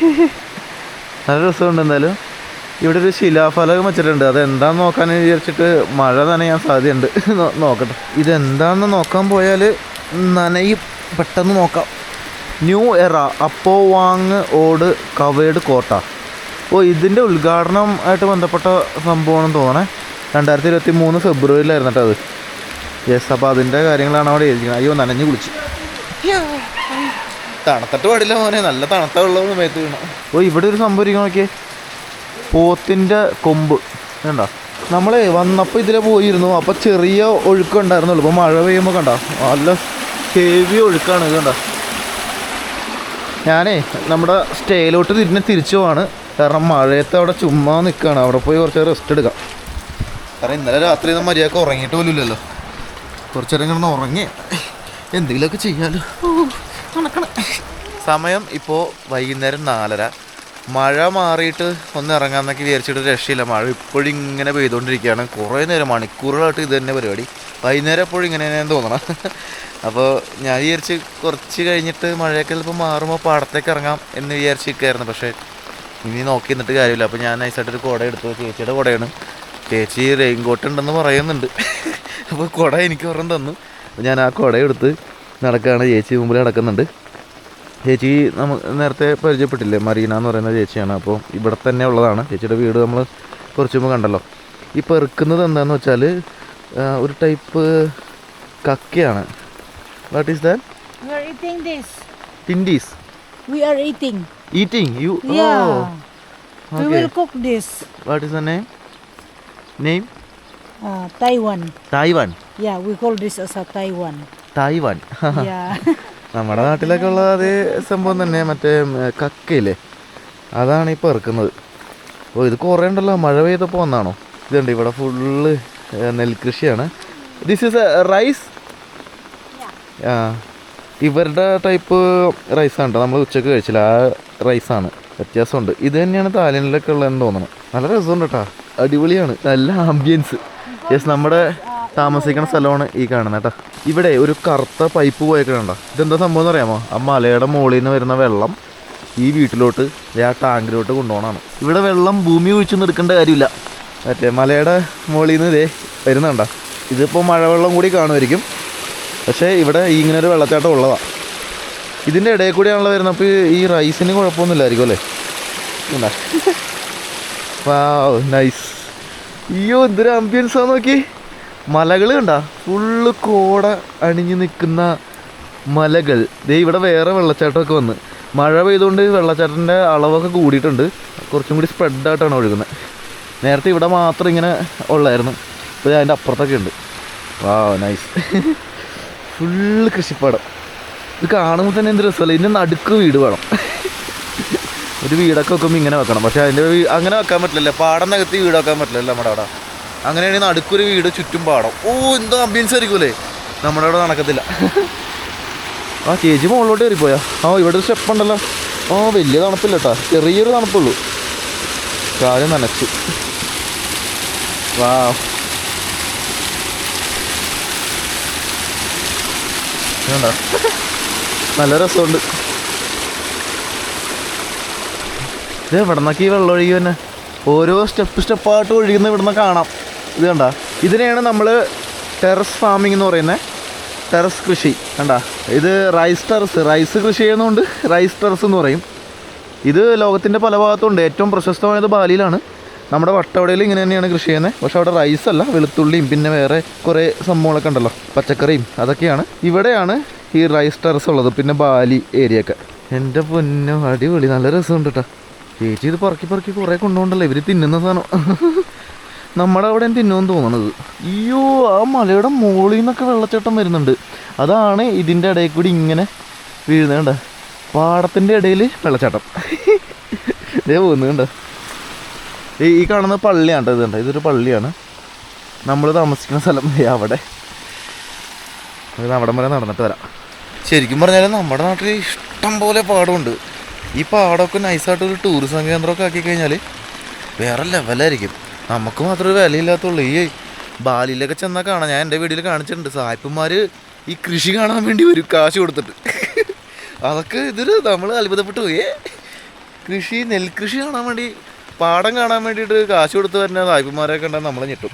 നല്ല രസമുണ്ട്. എന്തായാലും ഇവിടെ ഒരു ശിലാഫലകം വെച്ചിട്ടുണ്ട്, അതെന്താണെന്ന് നോക്കാൻ വിചാരിച്ചിട്ട് മഴ നനയാൻ സാധ്യതയുണ്ട്. നോക്കട്ടെ, ഇതെന്താണെന്ന് നോക്കാൻ പോയാൽ നനയും. പെട്ടെന്ന് നോക്കാം. ന്യൂ എറ അപ്പോ വാങ് ഓട് കവേഡ് കോട്ട. ഓ, ഇതിൻ്റെ ഉദ്ഘാടനം ആയിട്ട് ബന്ധപ്പെട്ട സംഭവമാണെന്ന് തോന്നണേ. 2023 ഫെബ്രുവരിയിലായിരുന്നു കേട്ടോ അത്. യെസ്, അപ്പോൾ അതിൻ്റെ കാര്യങ്ങളാണ് അവിടെ എഴുതിക്കുന്നത്. അയ്യോ, നനഞ്ഞ് കുളിച്ച്. തണുത്തിട്ട് പാടില്ല മോനെ, നല്ല തണുത്തുള്ള മേത്ത് വീണു. ഓ, ഇവിടെ ഒരു സംഭവം ഇരിക്കണം നോക്കിയേ, പോത്തിൻ്റെ കൊമ്പ് കണ്ടോ. നമ്മളെ വന്നപ്പോൾ ഇതിലെ പോയിരുന്നു, അപ്പോൾ ചെറിയ ഒഴുക്കുണ്ടായിരുന്നുള്ളൂ. ഇപ്പോൾ മഴ പെയ്യുമ്പോൾ കണ്ടോ നല്ല ഹെവി ഒഴുക്കാണ്. ഇത് കണ്ടോ. ഞാനേ നമ്മുടെ സ്റ്റേയിലോട്ട് തിരിച്ചു പോവാണ്, കാരണം മഴയത്ത് അവിടെ ചുമ്മാ നിൽക്കുകയാണ്. അവിടെ പോയി കുറച്ച് റെസ്റ്റ് എടുക്കാം. കാരണം ഇന്നലെ രാത്രി നമ്മൾ മര്യാദക്ക് ഉറങ്ങിയിട്ട് പോലും ഇല്ലല്ലോ. കുറച്ച് നേരം കിടന്ന് ഉറങ്ങി എന്തെങ്കിലുമൊക്കെ ചെയ്യാമല്ലോ. നടക്കണം. സമയം ഇപ്പോൾ വൈകുന്നേരം 4:30. മഴ മാറിയിട്ട് ഒന്ന് ഇറങ്ങാമെന്നൊക്കെ വിചാരിച്ചിട്ട് രക്ഷയില്ല. മഴ ഇപ്പോഴും ഇങ്ങനെ പെയ്തുകൊണ്ടിരിക്കുകയാണ്. കുറേ നേരം മണിക്കൂറുകളായിട്ട് ഇത് തന്നെ പരിപാടി. വൈകുന്നേരം എപ്പോഴും ഇങ്ങനെ തന്നെയാണ് തോന്നണം. അപ്പോൾ ഞാൻ വിചാരിച്ച് കുറച്ച് കഴിഞ്ഞിട്ട് മഴയൊക്കെ ചിലപ്പോൾ മാറുമ്പോൾ പാടത്തേക്ക് ഇറങ്ങാം എന്ന് വിചാരിച്ചിരിക്കുകയായിരുന്നു. പക്ഷേ ഇനി നോക്കി നിന്നിട്ട് കാര്യമില്ല. അപ്പോൾ ഞാൻ നൈസായിട്ടൊരു കുട എടുത്തു. ചേച്ചിയുടെ കുടയാണ്. ചേച്ചി റെയിൻ കോട്ട് ഉണ്ടെന്ന് പറയുന്നുണ്ട്. അപ്പോൾ കുട എനിക്ക് ഒരെണ്ണം തന്നു. അപ്പോൾ ഞാൻ ആ കുട എടുത്ത് നടക്കുകയാണ്. ചേച്ചി മുമ്പിൽ നടക്കുന്നുണ്ട്. ചേച്ചി നേരത്തെ പരിചയപ്പെട്ടില്ലേ, മറീന എന്ന് പറയുന്ന ചേച്ചിയാണ്. അപ്പോൾ ഇവിടെ തന്നെ ഉള്ളതാണ്. ചേച്ചിയുടെ വീട് നമ്മൾ കുറച്ച് മുമ്പ് കണ്ടല്ലോ. ഈ പെറുക്കുന്നത് എന്താണെന്ന് വെച്ചാൽ ഒരു ടൈപ്പ് കക്കയാണ്. What is that? We are eating this. ടിൻഡീസ്. We are eating. Eating? You? Yeah. Oh. We Okay. will cook this. What is the name? Name? Taiwan. Taiwan. Yeah, we call this as a Taiwan. Taiwan. Yeah. നമ്മുടെ നാട്ടിലൊക്കെ ഉള്ള അതേ സംഭവം തന്നെ. മറ്റേ കക്കയില്ലേ, അതാണ് ഈ പെറുക്കുന്നത്. ഓ, ഇത് കുറേ ഉണ്ടല്ലോ. മഴ പെയ്തപ്പോൾ വന്നാണോ? ഇതുണ്ട് ഇവിടെ ഫുള്ള് നെൽകൃഷിയാണ്. This is a rice. ഇവരുടെ ടൈപ്പ് റൈസാണ് കേട്ടോ, നമ്മൾ ഉച്ചക്ക് കഴിച്ചില്ല. ആ റൈസാണ്, വ്യത്യാസമുണ്ട്. ഇത് തന്നെയാണ് തായ്ലൻഡിലൊക്കെ ഉള്ളതെന്ന് തോന്നണം. നല്ല രസമുണ്ട് കേട്ടോ, അടിപൊളിയാണ്, നല്ല ആംബിയൻസ്. യെസ്, നമ്മുടെ താമസിക്കുന്ന സ്ഥലമാണ് ഈ കാണുന്നത് കേട്ടോ. ഇവിടെ ഒരു കറുത്ത പൈപ്പ് പോയേക്കണുണ്ടോ. ഇതെന്താ സംഭവം എന്ന് അറിയാമോ? ആ മലയുടെ മുകളിൽ നിന്ന് വരുന്ന വെള്ളം ഈ വീട്ടിലോട്ട് ആ ടാങ്കിലോട്ട് കൊണ്ടുപോകണമാണ്. ഇവിടെ വെള്ളം ഭൂമി ഒഴിച്ചൊന്നും എടുക്കേണ്ട കാര്യമില്ല. മറ്റേ മലയുടെ മുകളിൽ നിന്ന് ഇതേ വരുന്നുണ്ടോ. ഇതിപ്പോൾ മഴവെള്ളം കൂടി കാണുമായിരിക്കും, പക്ഷേ ഇവിടെ ഇങ്ങനെ ഒരു വെള്ളച്ചാട്ടം ഉള്ളതാണ്. ഇതിൻ്റെ ഇടയിൽ കൂടിയാണല്ലോ വരുന്നത്. അപ്പോൾ ഈ റൈസിന് കുഴപ്പമൊന്നുമില്ലായിരിക്കും അല്ലേ? വാവ്, നൈസ്. അയ്യോ, എന്തൊരു ആംബിയൻസാന്ന് നോക്കി. മലകൾ കണ്ട, ഫുള്ള് കോട അണിഞ്ഞ് നിൽക്കുന്ന മലകൾ. ദേ ഇവിടെ വേറെ വെള്ളച്ചാട്ടമൊക്കെ വന്ന് മഴ പെയ്തുകൊണ്ട് വെള്ളച്ചാട്ടത്തിൻ്റെ അളവൊക്കെ കൂടിയിട്ടുണ്ട്. കുറച്ചും കൂടി സ്പ്രെഡായിട്ടാണ് ഒഴുകുന്നത്. നേരത്തെ ഇവിടെ മാത്രം ഇങ്ങനെ ഉള്ളായിരുന്നു, ഇപ്പോൾ അതിൻ്റെ അപ്പുറത്തൊക്കെ ഉണ്ട്. വാവ്, നൈസ്. ഫുള്ള് കൃഷിപ്പാടം. ഇത് കാണുമ്പോൾ തന്നെ എന്ത് രസമല്ലേ. ഇതിൻ്റെ നടുക്ക് വീട് വേണം. ഒരു വീടൊക്കെ വെക്കുമ്പോൾ ഇങ്ങനെ വെക്കണം. പക്ഷേ അതിൻ്റെ അങ്ങനെ വെക്കാൻ പറ്റില്ലല്ലേ, പാടം നികത്തി വീട് വെക്കാൻ പറ്റില്ലല്ലോ നമ്മുടെ അവിടെ. അങ്ങനെയാണെങ്കിൽ നടുക്കൊരു വീട്, ചുറ്റും പാടം. ഓ, എന്തോ ആംബിയൻസ് ആയിരിക്കുമല്ലേ. നമ്മുടെ അവിടെ നടക്കത്തില്ല. ആ ചേച്ചി മുകളിലോട്ട് കയറിപ്പോയാ. ആ, ഇവിടെ ഒരു സ്റ്റെപ്പ് ഉണ്ടല്ലോ. ആ, വലിയ തണുപ്പില്ല കേട്ടോ, ചെറിയൊരു തണുപ്പുള്ളൂ. കാല് നനച്ചു. വാ, വേണ്ട, നല്ല രസമുണ്ട്. ഇത് എവിടെ നിന്നൊക്കെ ഈ വെള്ളം ഒഴുകി തന്നെ ഓരോ സ്റ്റെപ്പായിട്ട് ഒഴുകുന്ന ഇവിടെ നിന്ന് കാണാം. ഇത് കണ്ട, ഇതിനെയാണ് നമ്മൾ ടെറസ് ഫാമിംഗ് എന്ന് പറയുന്നത്. ടെറസ് കൃഷി കണ്ട, ഇത് റൈസ് കൃഷി ചെയ്യുന്നതുകൊണ്ട് റൈസ് ടെറസ് എന്ന് പറയും. ഇത് ലോകത്തിൻ്റെ പല ഭാഗത്തുണ്ട്. ഏറ്റവും പ്രശസ്തമായത് ബാലിയിലാണ്. നമ്മുടെ വട്ടവടയിൽ ഇങ്ങനെ തന്നെയാണ് കൃഷി ചെയ്യുന്നത്. പക്ഷെ അവിടെ റൈസ് അല്ല, വെളുത്തുള്ളിയും പിന്നെ വേറെ കുറേ സംഭവങ്ങളൊക്കെ ഉണ്ടല്ലോ, പച്ചക്കറിയും അതൊക്കെയാണ്. ഇവിടെയാണ് ഈ റൈസ് ടെറസ് ഉള്ളത്. പിന്നെ ബാലി ഏരിയയൊക്കെ. എൻ്റെ പൊന്നോ, അടിപൊളി, നല്ല രസമുണ്ട് കേട്ടോ. ചേച്ചി ഇത് പറക്കി കുറേ കൊണ്ടുപോകണ്ടല്ലോ, ഇവർ തിന്നുന്ന സാധനം. നമ്മുടെ അവിടെ തിന്നുമെന്ന് തോന്നണത്. അയ്യോ, ആ മലയുടെ മുകളിൽ നിന്നൊക്കെ വെള്ളച്ചാട്ടം വരുന്നുണ്ട്. അതാണ് ഇതിൻ്റെ ഇടയിൽ കൂടി ഇങ്ങനെ വീഴുന്നത്. പാടത്തിൻ്റെ ഇടയിൽ വെള്ളച്ചാട്ടം. ഇതേ പോകുന്നുണ്ട്. ഈ കാണുന്ന പള്ളിയാണ് ഇത്. കണ്ട, ഇതൊരു പള്ളിയാണ്. നമ്മൾ താമസിക്കുന്ന സ്ഥലം അവിടെ. അവിടെ വരെ നടന്നിട്ട് വരാം. ശരിക്കും പറഞ്ഞാൽ നമ്മുടെ നാട്ടിൽ ഇഷ്ടം പോലെ പാടമുണ്ട്. ഈ പാടമൊക്കെ നൈസായിട്ടൊരു ടൂറിസം കേന്ദ്രമൊക്കെ ആക്കി കഴിഞ്ഞാൽ വേറെ ലെവലായിരിക്കും. നമുക്ക് മാത്രമേ ഒരു വിലയില്ലാത്തുള്ളൂ. ഈ ബാലിയിലൊക്കെ ചെന്നാൽ കാണാം. ഞാൻ എൻ്റെ വീഡിയോയിൽ കാണിച്ചിട്ടുണ്ട്. സായിപ്പന്മാർ ഈ കൃഷി കാണാൻ വേണ്ടി വരും കാശ് കൊടുത്തിട്ട്. അതൊക്കെ ഇതൊരു നമ്മൾ അത്ഭുതപ്പെട്ടു പോയി. നെൽകൃഷി കാണാൻ വേണ്ടി, പാടം കാണാൻ വേണ്ടിയിട്ട് കാശ് കൊടുത്ത് വരുന്ന സായിപ്പന്മാരൊക്കെ ഉണ്ടെങ്കിൽ നമ്മൾ ഞെട്ടും.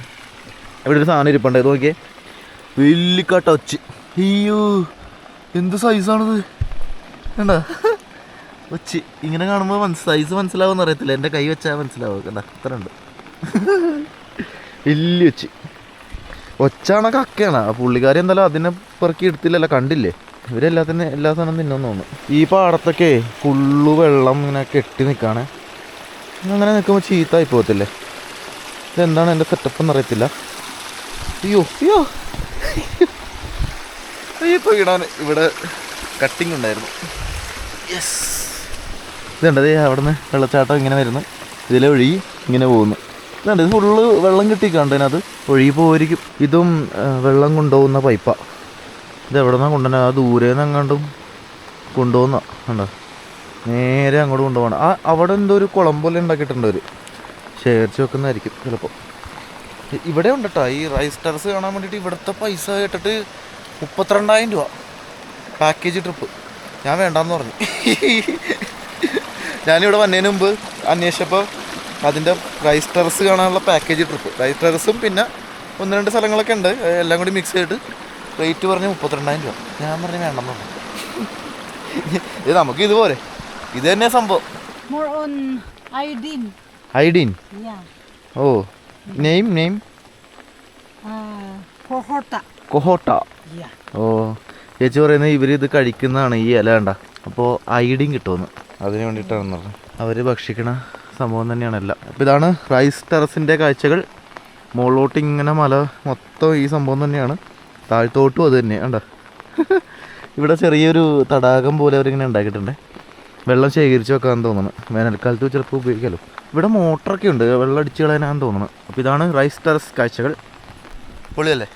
ഇവിടെ ഒരു സാധനം ഇരിപ്പുണ്ട്, ഇത് നോക്കിയേ, വെല്ലിക്കാട്ട ഒച്ച്. അയ്യോ, എന്ത് സൈസാണിത് കണ്ട. ഒച്ച് ഇങ്ങനെ കാണുമ്പോൾ സൈസ് മനസ്സിലാവുമെന്ന് അറിയത്തില്ല. എൻ്റെ കൈ വെച്ചാൽ മനസ്സിലാവും. കണ്ട, ഇത്ര ഉണ്ട്. വലിയ ഒച്ച്. ഒച്ചാണോ കക്കയാണ്? ആ പുള്ളിക്കാരി എന്തായാലും അതിനെ പെറുക്കി എടുത്തില്ലല്ലോ, കണ്ടില്ലേ? എല്ലാ സാധനം തിന്നെന്ന് തോന്നുന്നു. ഈ പാടത്തൊക്കെ ഫുള്ള് വെള്ളം ഇങ്ങനെ കെട്ടി നിൽക്കുകയാണ്. അങ്ങനെ നിൽക്കുമ്പോൾ ചീത്തായി പോകത്തില്ലേ? ഇതെന്താണ് എൻ്റെ സെറ്റപ്പ് എന്ന് അറിയത്തില്ല. അയ്യോ ഇപ്പോൾ ഇടാൻ ഇവിടെ കട്ടിങ് ഉണ്ടായിരുന്നു. യെസ്, ഇതുണ്ട്. അവിടെ നിന്ന് വെള്ളച്ചാട്ടം ഇങ്ങനെ വരുന്നു, ഇതിലെ ഒഴുകി ഇങ്ങനെ പോകുന്നു. ഇതുണ്ട്, ഇത് ഫുള്ള് വെള്ളം കിട്ടിക്കാണ്ട് അതിനകത്ത് ഒഴുകി പോയിരിക്കും. ഇതും വെള്ളം കൊണ്ടുപോകുന്ന പൈപ്പാണ്. ഇത് എവിടെ നിന്നാണ് കൊണ്ടുവന്നെ? ആ ദൂരെ നിന്ന് എങ്ങാണ്ടും കൊണ്ടുപോകുന്ന കണ്ടോ, നേരെ അങ്ങോട്ട് കൊണ്ടുപോകണം. അവിടെ എന്തോ ഒരു കുളം പോലെ ഉണ്ടാക്കിയിട്ടുണ്ട് അവർ, ശേഖരിച്ച് വെക്കുന്നതായിരിക്കും ചിലപ്പോൾ. ഇവിടെ ഉണ്ട് കേട്ടോ ഈ റൈസ് ടെറസ് കാണാൻ വേണ്ടിയിട്ട്. ഇവിടുത്തെ പൈസ കേട്ടിട്ട് 32,000 രൂപ പാക്കേജ് ട്രിപ്പ്. ഞാൻ വേണ്ടാന്ന് പറഞ്ഞു. ഞാനിവിടെ വന്നതിന് മുമ്പ് അന്വേഷിച്ചപ്പോൾ അതിൻ്റെ റൈസ് ടെറസ് കാണാനുള്ള പാക്കേജ് ട്രിപ്പ്, റൈസ് ടെറസും പിന്നെ 1-2 സ്ഥലങ്ങളൊക്കെ ഉണ്ട്, എല്ലാം കൂടി മിക്സ് ചെയ്തിട്ട് റേറ്റ് പറഞ്ഞ് 32,000 രൂപ. ഞാൻ പറഞ്ഞു വേണ്ടെന്ന് പറഞ്ഞു. ഇത് നമുക്ക് ഇതുപോലെ ഇത് തന്നെ സംഭവം. More on iodine. Iodine. Yeah. Oh, name കൊഹോട്ട. Yeah. ഓ, ചേച്ചി പറയുന്നത് ഇവർ ഇത് കഴിക്കുന്നതാണ് ഈ ഇല കണ്ട. അപ്പോൾ ഐഡിൻ കിട്ടുമെന്ന്, അതിന് വേണ്ടിയിട്ടാണെന്ന് പറഞ്ഞു. അവർ ഭക്ഷിക്കണ സംഭവം തന്നെയാണല്ല. അപ്പോൾ ഇതാണ് റൈസ് ടെറസിൻ്റെ കാഴ്ചകൾ. മുകളിലോട്ട് ഇങ്ങനെ മല മൊത്തം ഈ സംഭവം തന്നെയാണ്. താഴ്ത്തോട്ടും അത് തന്നെ കണ്ട. ഇവിടെ ചെറിയൊരു തടാകം പോലെ അവരിങ്ങനെ ഉണ്ടാക്കിയിട്ടുണ്ട്. വെള്ളം ശേഖരിച്ച് വെക്കാമെന്ന് തോന്നുന്നു. വേനൽക്കാലത്ത് ചിലപ്പോൾ ഉപയോഗിക്കാമല്ലോ. ഇവിടെ മോട്ടറൊക്കെ ഉണ്ട്, വെള്ളം അടിച്ച് കളയാനാണെന്ന് തോന്നുന്നു. അപ്പോൾ ഇതാണ് റൈസ് ടെറസ് കാഴ്ചകൾ. പൊളിയല്ലേ?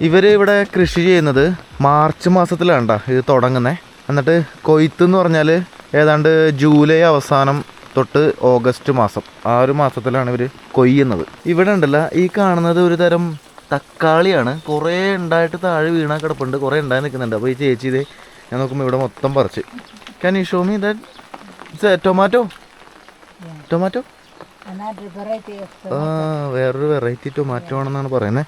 ഇവർ ഇവിടെ കൃഷി ചെയ്യുന്നത് മാർച്ച് മാസത്തിലാണ് ഇത് തുടങ്ങുന്നത്. എന്നിട്ട് കൊയ്ത്ത് എന്ന് പറഞ്ഞാൽ ഏതാണ്ട് ജൂലൈ അവസാനം തൊട്ട് ഓഗസ്റ്റ് മാസം, ആ ഒരു മാസത്തിലാണ് ഇവർ കൊയ്യുന്നത്. ഇവിടെ ഉണ്ടല്ല, ഈ കാണുന്നത് ഒരു തരം തക്കാളിയാണ്. കുറേ ഉണ്ടായിട്ട് താഴെ വീണാൽ കിടപ്പുണ്ട്, കുറേ ഉണ്ടായി നിൽക്കുന്നുണ്ട്. അപ്പോൾ ഈ ചേച്ചി ഇതേ ഞാൻ നോക്കുമ്പോൾ ഇവിടെ മൊത്തം പറിച്ച്. Can you show me that tomato? Another variety of ആ, വേറൊരു വെറൈറ്റി ടൊമാറ്റോ ആണെന്നാണ് പറയുന്നത്.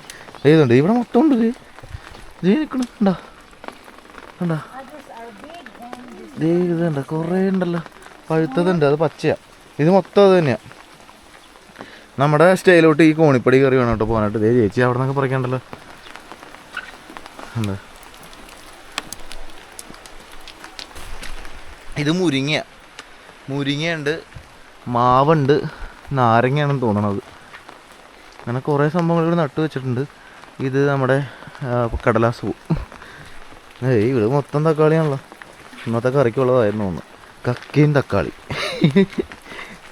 ഏതുണ്ട് ഇവിടെ മൊത്തം ഉണ്ട്. ഇത് നിൽക്കണം കണ്ടാ കണ്ടാ, ഇതുണ്ട്, കുറേ ഉണ്ടല്ലോ. പഴുത്തതുണ്ട്, അത് പച്ചയാണ്. ഇത് മൊത്തം അത് തന്നെയാണ്. നമ്മുടെ സ്റ്റൈലോട്ട് ഈ കോണിപ്പടി കയറി വേണം കേട്ടോ പോകാനായിട്ട്. ഇതേ ചേച്ചി അവിടെ നിന്നൊക്കെ പറിക്കണ്ടല്ലോ. എന്താ ഇത്? മുരിങ്ങയുണ്ട്, മാവുണ്ട്, നാരങ്ങയാണെന്ന് തോന്നണത്. അങ്ങനെ കുറേ സംഭവങ്ങൾ ഇവിടെ നട്ടു വെച്ചിട്ടുണ്ട്. ഇത് നമ്മുടെ കടലാസ് പൂ. ഇവിടെ മൊത്തം തക്കാളിയാണല്ലോ. ഇന്നത്തെ കറിക്കുള്ളതായിരുന്നു തോന്നുന്നു. കക്കയും തക്കാളി.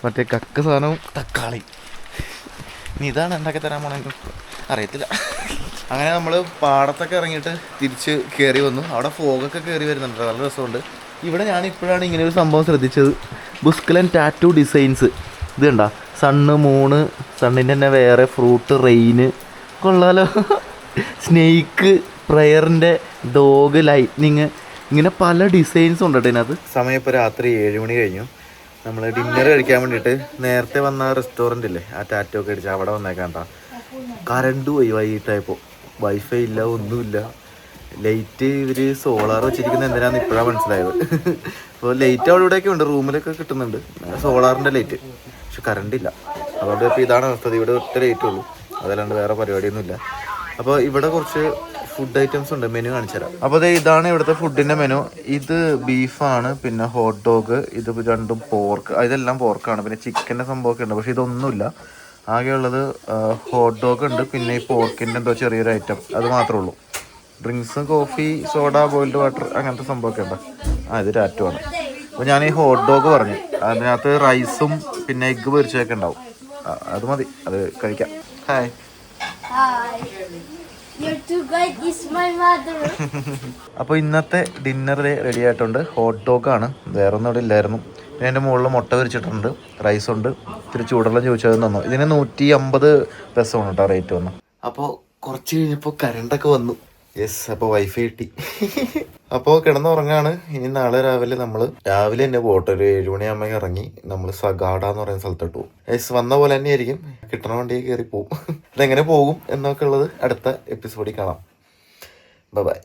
മറ്റേ കക്ക സാധനവും തക്കാളി. ഇനി ഇതാണ് ഉണ്ടാക്കി തരാൻ പോണെങ്കിൽ അറിയത്തില്ല. അങ്ങനെ നമ്മൾ പാടത്തൊക്കെ ഇറങ്ങിയിട്ട് തിരിച്ച് കയറി വന്നു. അവിടെ ഫോഗൊക്കെ കയറി വരുന്നുണ്ട്, നല്ല രസമുണ്ട്. ഇവിടെ ഞാൻ ഇപ്പോഴാണ് ഇങ്ങനെ ഒരു സംഭവം ശ്രദ്ധിച്ചത്. ബുസ്കലൻ ടാറ്റു ഡിസൈൻസ്. ഇത് കണ്ട, സണ്ണ്, മൂണ്, സണ്ണിൻ്റെ തന്നെ വേറെ ഫ്രൂട്ട്, റെയിന്, കൊള്ളാലോ. സ്നേക്ക്, പ്രയറിൻ്റെ ഡോഗ്, ലൈറ്റ്നിങ്, ഇങ്ങനെ പല ഡിസൈൻസും ഉണ്ട് കേട്ടോ ഇതിനകത്ത്. സമയം ഇപ്പോൾ രാത്രി 7 മണി കഴിഞ്ഞു. നമ്മൾ ഡിന്നർ കഴിക്കാൻ വേണ്ടിയിട്ട് നേരത്തെ വന്ന റെസ്റ്റോറൻ്റ് ഇല്ലേ, ആ ടാറ്റോ ഒക്കെ അടിച്ച് അവിടെ വന്നേക്കാം കേട്ടോ. കറണ്ട് പോയി വൈകിട്ടായപ്പോൾ. വൈഫൈ ഇല്ല, ഒന്നുമില്ല. ലൈറ്റ് ഇവർ സോളാർ വെച്ചിരിക്കുന്നത് എന്തിനാന്ന് ഇപ്പോഴാണ് മനസ്സിലായത്. അപ്പോൾ ലൈറ്റ് അവിടെ ഇവിടെയൊക്കെ ഉണ്ട്, റൂമിലൊക്കെ കിട്ടുന്നുണ്ട് സോളാറിൻ്റെ ലൈറ്റ്, പക്ഷെ കറണ്ട് ഇല്ല. അതുകൊണ്ട് ഇപ്പോൾ ഇതാണ് അവസ്ഥ. ഇവിടെ ഒറ്റ ലൈറ്റേ ഉള്ളൂ, അതല്ലാണ്ട് വേറെ പരിപാടിയൊന്നുമില്ല. അപ്പോൾ ഇവിടെ കുറച്ച് ഫുഡ് ഐറ്റംസ് ഉണ്ട്, മെനു കാണിച്ചു തരാം. അപ്പോൾ ഇതാണ് ഇവിടുത്തെ ഫുഡിൻ്റെ മെനു. ഇത് ബീഫാണ്, പിന്നെ ഹോട്ട് ഡോഗ്, ഇത് രണ്ടും പോർക്ക്, ഇതെല്ലാം പോർക്കാണ്. പിന്നെ ചിക്കൻ്റെ സംഭവമൊക്കെ ഉണ്ട്, പക്ഷേ ഇതൊന്നുമില്ല. ആകെയുള്ളത് ഹോട്ട് ഡോഗ് ഉണ്ട്, പിന്നെ ഈ പോർക്കിൻ്റെ എന്തോ ചെറിയൊരു ഐറ്റം, അത് മാത്രമേ ഉള്ളൂ. Drinks, coffee, soda, boiled water, അങ്ങനത്തെ സംഭവമൊക്കെ ഉണ്ട്. ഇത് ടാറ്റു ആണ്. അപ്പോൾ ഞാൻ ഈ ഹോട്ട് ഡോഗ് പറഞ്ഞു, അതിനകത്ത് റൈസും പിന്നെ എഗ്ഗ് പൊരിച്ചതൊക്കെ ഉണ്ടാവും. അത് മതി, അത് കഴിക്കാം. ഹായ്. അപ്പോൾ ഇന്നത്തെ ഡിന്നർ റെഡി ആയിട്ടുണ്ട്. ഹോട്ട് ഡോഗാണ്, വേറെ ഒന്നും ഇവിടെ ഇല്ലായിരുന്നു. പിന്നെ എൻ്റെ മുകളിൽ മുട്ട പൊരിച്ചിട്ടുണ്ട്, റൈസുണ്ട്, ഇത്തിരി ചൂടുള്ള ചോദിച്ചത് തന്നു. ഇതിന് 150 പെസോണ് കേട്ടോ റേറ്റ് വന്നു. അപ്പോൾ കുറച്ച് കഴിഞ്ഞപ്പോൾ കറണ്ടൊക്കെ വന്നു. യെസ്, അപ്പോൾ വൈഫൈ കിട്ടി. അപ്പോൾ കിടന്നുറങ്ങാണ്. ഇനി നാളെ രാവിലെ തന്നെ പോട്ടെ. ഒരു 7 മണിയാകുമ്പോൾ ഇറങ്ങി നമ്മൾ സഗാഡ എന്ന് പറയുന്ന സ്ഥലത്തോട്ട് പോകും. യെസ്, വന്ന പോലെ തന്നെ ആയിരിക്കും, കിട്ടണ വണ്ടിയിൽ കയറി പോകും. അതെങ്ങനെ പോകും എന്നൊക്കെ ഉള്ളത് അടുത്ത എപ്പിസോഡിൽ കാണാം. ബൈ.